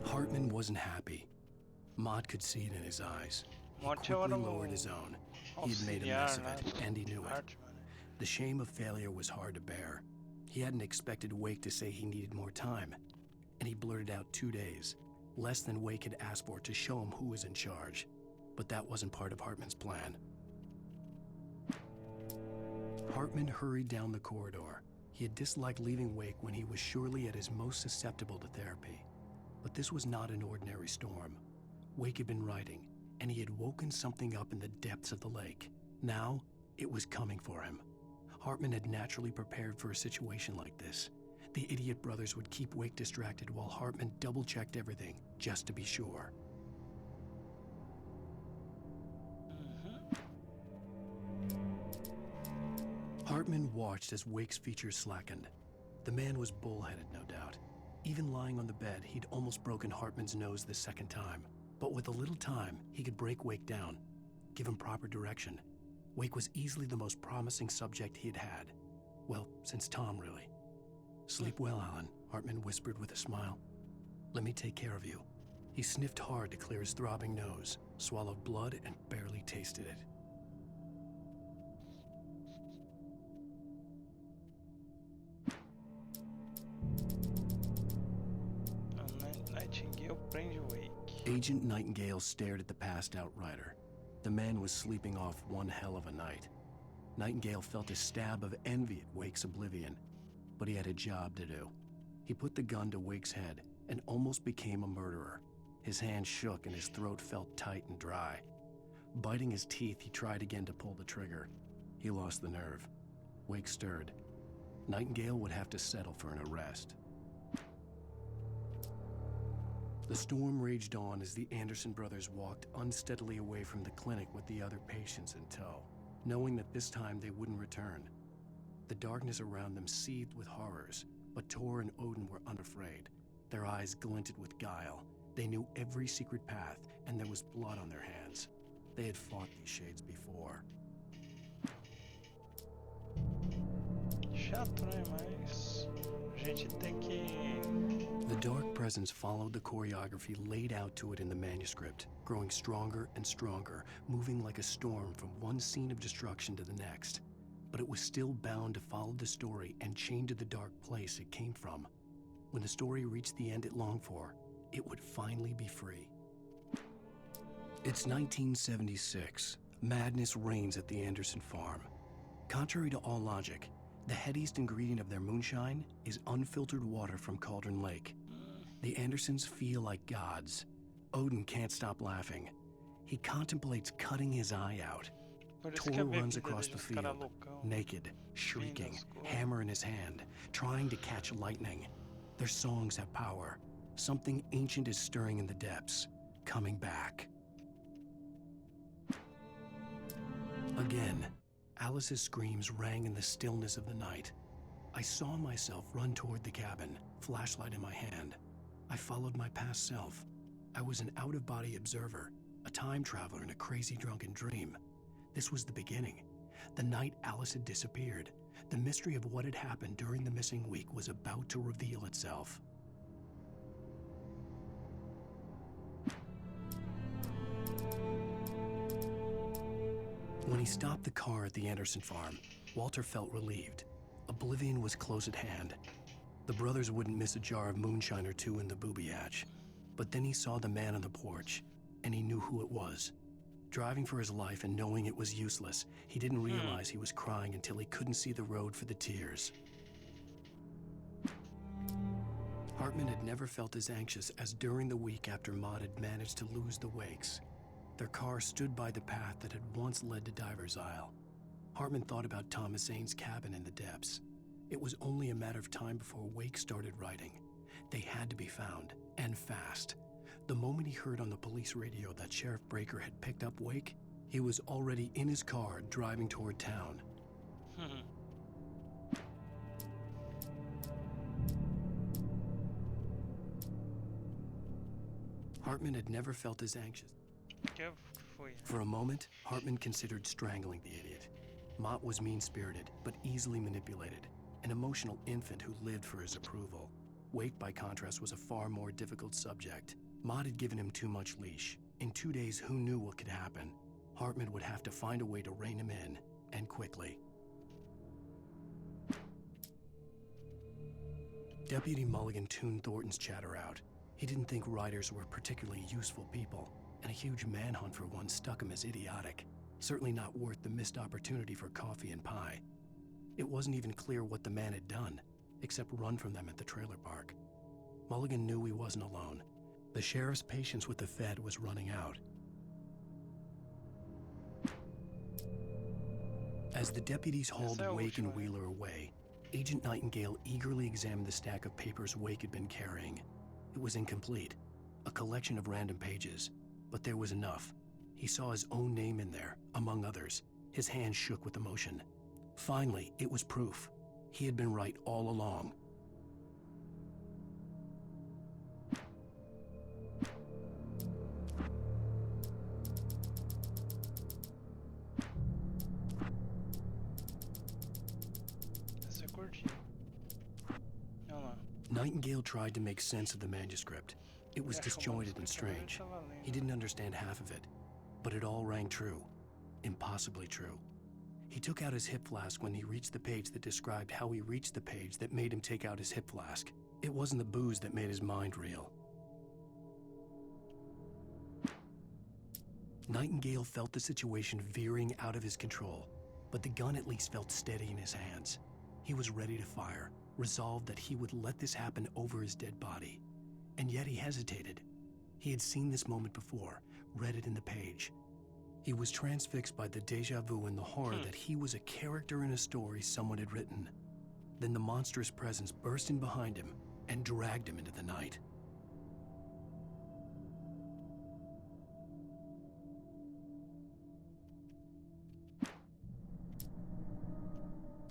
Hartman wasn't happy. Mott could see it in his eyes. He quickly lowered his own. He had made a mess of it, and he knew it. The shame of failure was hard to bear. He hadn't expected Wake to say he needed more time, and he blurted out 2 days, less than Wake had asked for to show him who was in charge. But that wasn't part of Hartman's plan. Hartman hurried down the corridor. He had disliked leaving Wake when he was surely at his most susceptible to therapy. But this was not an ordinary storm. Wake had been writing, and he had woken something up in the depths of the lake. Now, it was coming for him. Hartman had naturally prepared for a situation like this. The idiot brothers would keep Wake distracted while Hartman double-checked everything, just to be sure. Hartman watched as Wake's features slackened. The man was bullheaded, no doubt. Even lying on the bed, he'd almost broken Hartman's nose the second time. But with a little time, he could break Wake down, give him proper direction. Wake was easily the most promising subject he had had. Well, since Tom, really. "Sleep well, Alan," Hartman whispered with a smile. "Let me take care of you." He sniffed hard to clear his throbbing nose, swallowed blood, and barely tasted it. Nightingale prende Wake. Agent Nightingale stared at the passed-out rider. The man was sleeping off one hell of a night. Nightingale felt a stab of envy at Wake's oblivion, but he had a job to do. He put the gun to Wake's head and almost became a murderer. His hand shook and his throat felt tight and dry. Biting his teeth, he tried again to pull the trigger. He lost the nerve. Wake stirred. Nightingale would have to settle for an arrest. The storm raged on as the Anderson brothers walked unsteadily away from the clinic with the other patients in tow, knowing that this time they wouldn't return. The darkness around them seethed with horrors, but Tor and Odin were unafraid. Their eyes glinted with guile. They knew every secret path, and there was blood on their hands. They had fought these shades before. Chato, né? Mas a gente tem que... The dark presence followed the choreography laid out to it in the manuscript, growing stronger and stronger, moving like a storm from one scene of destruction to the next. But it was still bound to follow the story and chained to the dark place it came from. When the story reached the end it longed for, it would finally be free. It's 1976. Madness reigns at the Anderson farm. Contrary to all logic, the headiest ingredient of their moonshine is unfiltered water from Cauldron Lake. The Andersons feel like gods. Odin can't stop laughing. He contemplates cutting his eye out. Tor runs across the field, naked, shrieking, hammer in his hand, trying to catch lightning. Their songs have power. Something ancient is stirring in the depths, coming back. Again, Alice's screams rang in the stillness of the night. I saw myself run toward the cabin, flashlight in my hand. I followed my past self. I was an out-of-body observer, a time traveler in a crazy drunken dream. This was the beginning. The night Alice had disappeared. The mystery of what had happened during the missing week was about to reveal itself. When he stopped the car at the Anderson farm, Walter felt relieved. Oblivion was close at hand. The brothers wouldn't miss a jar of moonshine or two in the booby hatch. But then he saw the man on the porch, and he knew who it was. Driving for his life and knowing it was useless, he didn't realize he was crying until he couldn't see the road for the tears. Hartman had never felt as anxious as during the week after Maud had managed to lose the Wakes. Their car stood by the path that had once led to Diver's Isle. Hartman thought about Thomas Zane's cabin in the depths. It was only a matter of time before Wake started writing. They had to be found, and fast. The moment he heard on the police radio that Sheriff Breaker had picked up Wake, he was already in his car driving toward town. Hartman had never felt as anxious. For a moment, Hartman considered strangling the idiot. Mott was mean-spirited, but easily manipulated, an emotional infant who lived for his approval. Wake, by contrast, was a far more difficult subject. Mott had given him too much leash. In 2 days, who knew what could happen? Hartman would have to find a way to rein him in, and quickly. Deputy Mulligan tuned Thornton's chatter out. He didn't think writers were particularly useful people, and a huge manhunt for one struck him as idiotic. Certainly not worth the missed opportunity for coffee and pie. It wasn't even clear what the man had done, except run from them at the trailer park. Mulligan knew he wasn't alone. The sheriff's patience with the Fed was running out. As the deputies hauled Wake and Wheeler away, Agent Nightingale eagerly examined the stack of papers Wake had been carrying. It was incomplete, a collection of random pages, but there was enough. He saw his own name in there, among others. His hand shook with emotion. Finally, it was proof. He had been right all along. Nightingale tried to make sense of the manuscript. It was disjointed and strange. He didn't understand half of it, but it all rang true. Impossibly true. He took out his hip flask when he reached the page that described how he reached the page that made him take out his hip flask. It wasn't the booze that made his mind reel. Nightingale felt the situation veering out of his control, but the gun at least felt steady in his hands. He was ready to fire, resolved that he would let this happen over his dead body. And yet he hesitated. He had seen this moment before, read it in the page. He was transfixed by the déjà vu and the horror that he was a character in a story someone had written. Then the monstrous presence burst in behind him and dragged him into the night.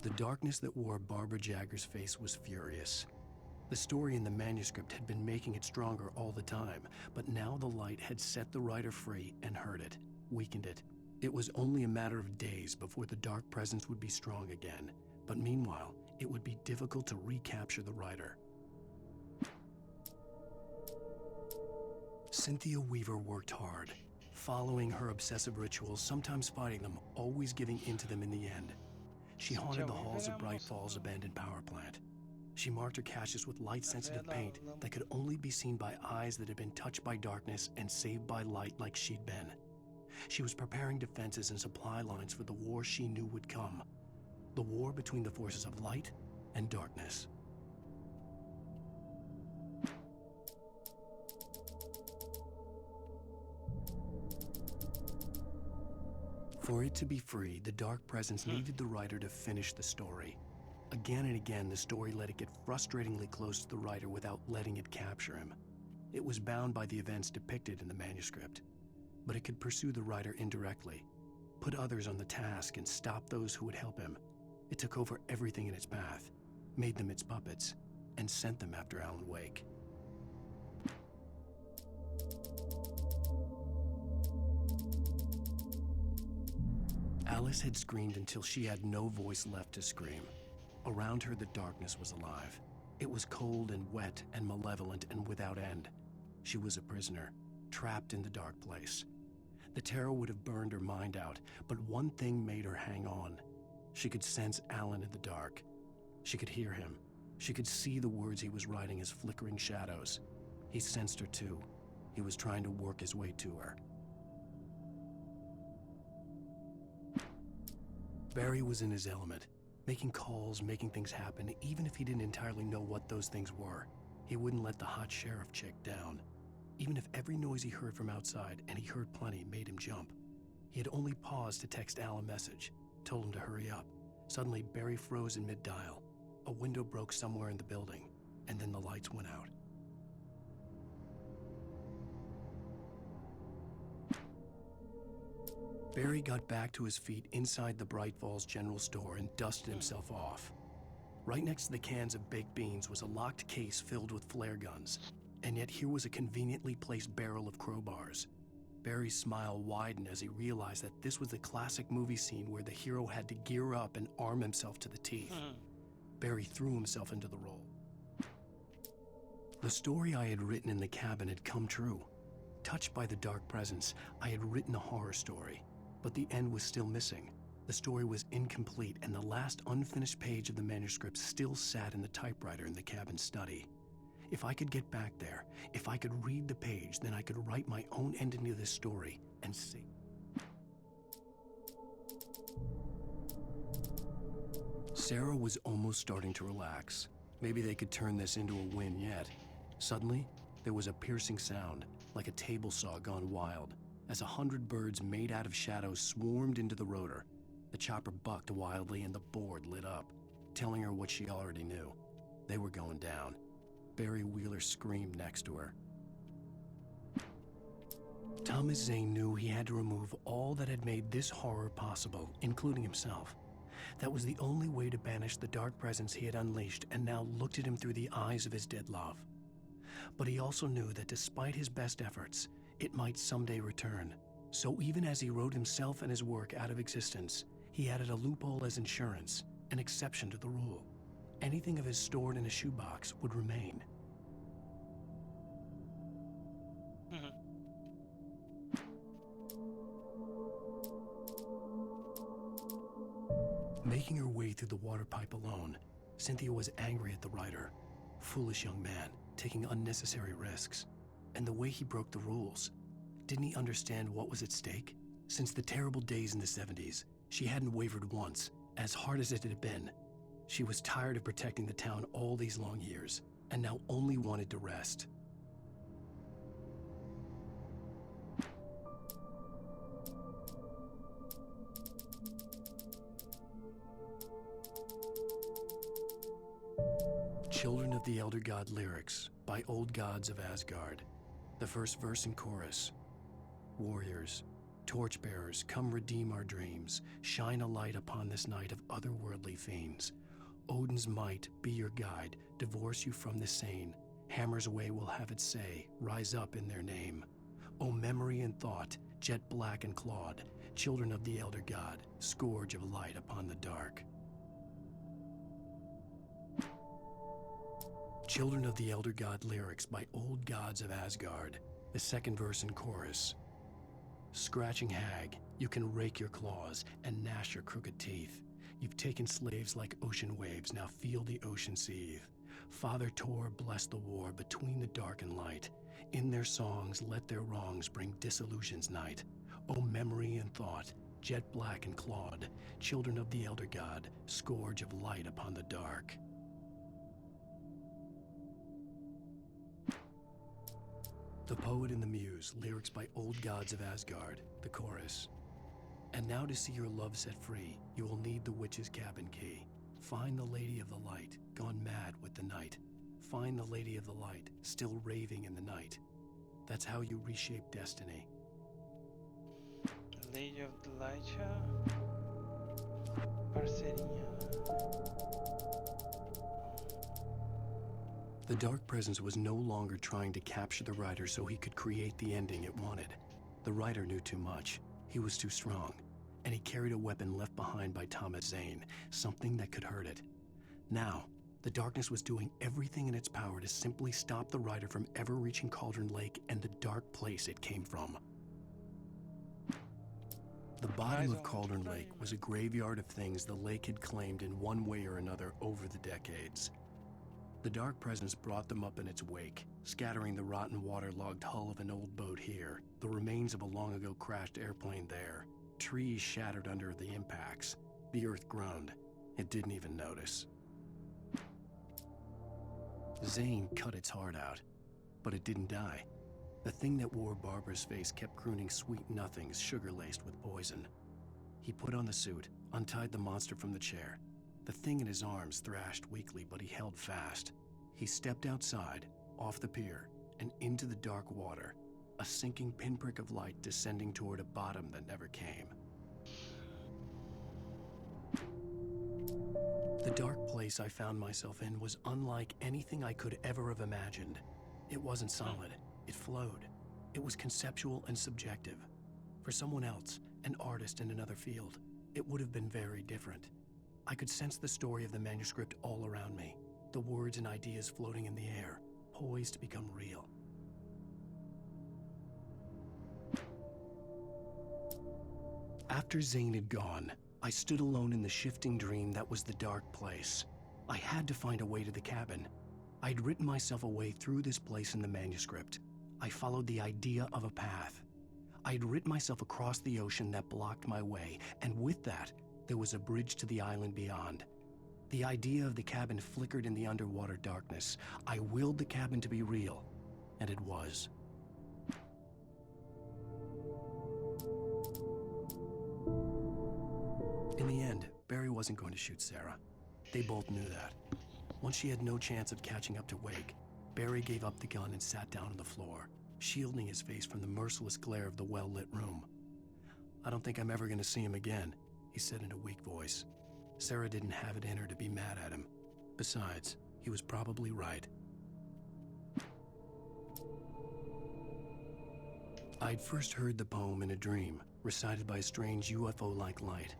The darkness that wore Barbara Jagger's face was furious. The story in the manuscript had been making it stronger all the time, but now the light had set the writer free and hurt it, weakened it. It was only a matter of days before the dark presence would be strong again, but meanwhile, it would be difficult to recapture the writer. Cynthia Weaver worked hard, following her obsessive rituals, sometimes fighting them, always giving in to them in the end. She haunted the halls of Bright Falls abandoned power plant. She marked her caches with light-sensitive paint that could only be seen by eyes that had been touched by darkness and saved by light like she'd been. She was preparing defenses and supply lines for the war she knew would come. The war between the forces of light and darkness. For it to be free, the dark presence needed the writer to finish the story. Again and again, the story let it get frustratingly close to the writer without letting it capture him. It was bound by the events depicted in the manuscript, but it could pursue the writer indirectly, put others on the task and stop those who would help him. It took over everything in its path, made them its puppets, and sent them after Alan Wake. Alice had screamed until she had no voice left to scream. Around her, the darkness was alive. It was cold and wet and malevolent and without end. She was a prisoner, trapped in the dark place. The terror would have burned her mind out, but one thing made her hang on. She could sense Alan in the dark. She could hear him. She could see the words he was writing as flickering shadows. He sensed her too, He was trying to work his way to her. Barry was in his element, making calls, making things happen, even if he didn't entirely know what those things were. He wouldn't let the hot sheriff chick down. Even if every noise he heard from outside, and he heard plenty, made him jump. He had only paused to text Al a message, told him to hurry up. Suddenly, Barry froze in mid-dial. A window broke somewhere in the building, and then the lights went out. Barry got back to his feet inside the Bright Falls General Store and dusted himself off. Right next to the cans of baked beans was a locked case filled with flare guns, and yet here was a conveniently placed barrel of crowbars. Barry's smile widened as he realized that this was the classic movie scene where the hero had to gear up and arm himself to the teeth. Barry threw himself into the role. The story I had written in the cabin had come true. Touched by the dark presence, I had written a horror story, but the end was still missing. The story was incomplete, and the last unfinished page of the manuscript still sat in the typewriter in the cabin study. If I could get back there, if I could read the page, then I could write my own ending to this story and see. Sarah was almost starting to relax. Maybe they could turn this into a win yet. Suddenly, there was a piercing sound, like a table saw gone wild, as 100 birds made out of shadows swarmed into the rotor. The chopper bucked wildly and the board lit up, telling her what she already knew. They were going down. Barry Wheeler screamed next to her. Thomas Zane knew he had to remove all that had made this horror possible, including himself. That was the only way to banish the dark presence he had unleashed and now looked at him through the eyes of his dead love. But he also knew that despite his best efforts, it might someday return. So even as he wrote himself and his work out of existence, he added a loophole as insurance, an exception to the rule. Anything of his stored in a shoebox would remain. Making her way through the water pipe alone, Cynthia was angry at the writer. Foolish young man, taking unnecessary risks. And the way he broke the rules. Didn't he understand what was at stake? Since the terrible days in the 70s, she hadn't wavered once, as hard as it had been. She was tired of protecting the town all these long years, and now only wanted to rest. Children of the Elder God lyrics by Old Gods of Asgard. The first verse and chorus. Warriors, torchbearers, come redeem our dreams. Shine a light upon this night of otherworldly fiends. Odin's might be your guide, divorce you from the sane. Hammer's way will have its say, rise up in their name. O memory and thought, jet black and clawed, children of the Elder God, scourge of light upon the dark. Children of the Elder God lyrics by Old Gods of Asgard. The second verse and chorus. Scratching hag, you can rake your claws and gnash your crooked teeth. You've taken slaves like ocean waves, now feel the ocean seethe. Father Tor bless the war between the dark and light. In their songs let their wrongs bring disillusion's night. O memory and thought, jet black and clawed, children of the Elder God, scourge of light upon the dark. The Poet and the Muse, lyrics by Old Gods of Asgard, the chorus. And now to see your love set free, you will need the witch's cabin key. Find the Lady of the Light, gone mad with the night. Find the Lady of the Light, still raving in the night. That's how you reshape destiny. Lady of the Light, parceirinha. The dark presence was no longer trying to capture the writer so he could create the ending it wanted. The writer knew too much. He was too strong. And he carried a weapon left behind by Thomas Zane, something that could hurt it. Now, the darkness was doing everything in its power to simply stop the writer from ever reaching Cauldron Lake and the dark place it came from. The bottom of Cauldron Lake was a graveyard of things the lake had claimed in one way or another over the decades. The dark presence brought them up in its wake, scattering the rotten waterlogged hull of an old boat here, the remains of a long-ago crashed airplane there. Trees shattered under the impacts. The earth groaned. It didn't even notice. Zane cut its heart out, but it didn't die. The thing that wore Barbara's face kept crooning sweet nothings sugar-laced with poison. He put on the suit, untied the monster from the chair. The thing in his arms thrashed weakly, but he held fast. He stepped outside, off the pier, and into the dark water, a sinking pinprick of light descending toward a bottom that never came. The dark place I found myself in was unlike anything I could ever have imagined. It wasn't solid. It flowed. It was conceptual and subjective. For someone else, an artist in another field, it would have been very different. I could sense the story of the manuscript all around me, the words and ideas floating in the air, poised to become real. After Zane had gone, I stood alone in the shifting dream that was the dark place. I had to find a way to the cabin. I'd written myself a way through this place in the manuscript. I followed the idea of a path. I'd written myself across the ocean that blocked my way, and with that, there was a bridge to the island beyond. The idea of the cabin flickered in the underwater darkness. I willed the cabin to be real, and it was. In the end, Barry wasn't going to shoot Sarah. They both knew that. Once she had no chance of catching up to Wake, Barry gave up the gun and sat down on the floor, shielding his face from the merciless glare of the well-lit room. "I don't think I'm ever going to see him again," he said in a weak voice. Sarah didn't have it in her to be mad at him. Besides, he was probably right. I'd first heard the poem in a dream, recited by a strange UFO-like light.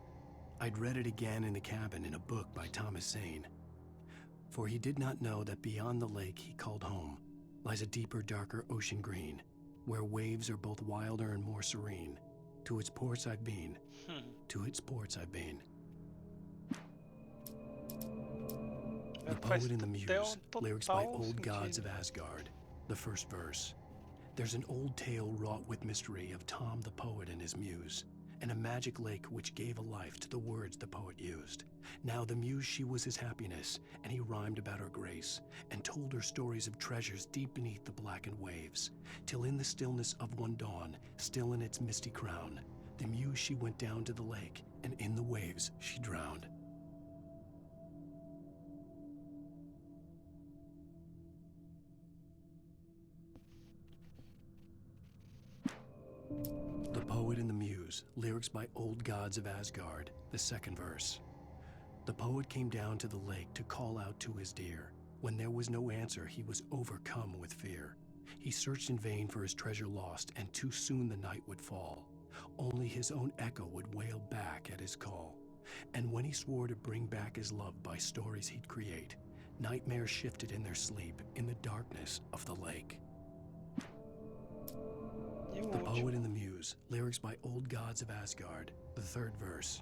I'd read it again in the cabin in a book by Thomas Zane. For he did not know that beyond the lake he called home lies a deeper, darker ocean green, where waves are both wilder and more serene. To its ports I've been, to its ports I've been. The Poet and the Muse, lyrics by Old Gods of Asgard, the first verse. There's an old tale wrought with mystery of Tom the poet and his muse, and a magic lake which gave a life to the words the poet used. Now the muse, she was his happiness, and he rhymed about her grace, and told her stories of treasures deep beneath the blackened waves, till in the stillness of one dawn, still in its misty crown, the muse she went down to the lake, and in the waves she drowned. The Poet and the Muse, lyrics by Old Gods of Asgard, the second verse. The poet came down to the lake to call out to his dear. When there was no answer, he was overcome with fear. He searched in vain for his treasure lost, and too soon the night would fall. Only his own echo would wail back at his call. And when he swore to bring back his love by stories he'd create, nightmares shifted in their sleep in the darkness of the lake. The Poet and the Muse, lyrics by Old Gods of Asgard, the third verse.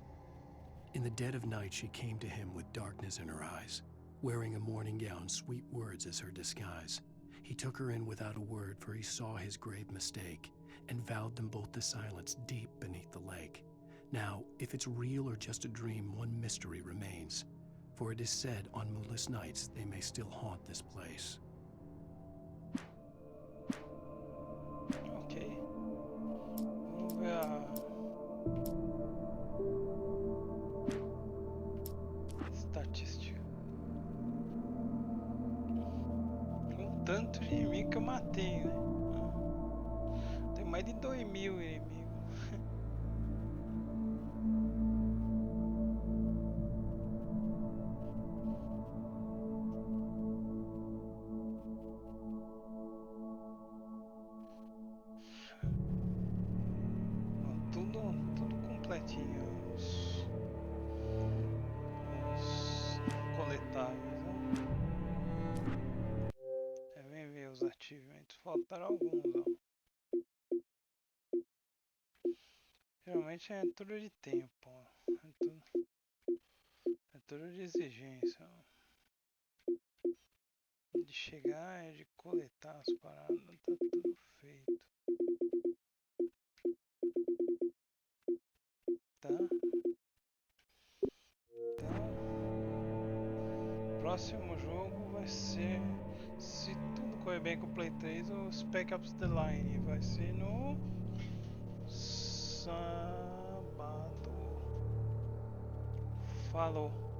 In the dead of night she came to him with darkness in her eyes, wearing a morning gown, sweet words as her disguise. He took her in without a word, for he saw his grave mistake, and vowed them both to silence deep beneath the lake. Now, if it's real or just a dream, one mystery remains, for it is said on moonless nights they may still haunt this place. Ok. Vamos ver a estatística. Com tanto de inimigo que eu matei, né? Tem mais de 2000 inimigos. Tudo completinho. Os coletáveis, né? Vem ver os achievements. Faltaram alguns, ó. Geralmente é tudo de tempo, ó. É tudo de exigência, ó. De chegar, é de coletar as paradas, tá tudo feito. Tá? Então, próximo jogo vai ser, se tudo correr bem com o Play 3, o Spec Ops The Line. Vai ser no sábado. Falou.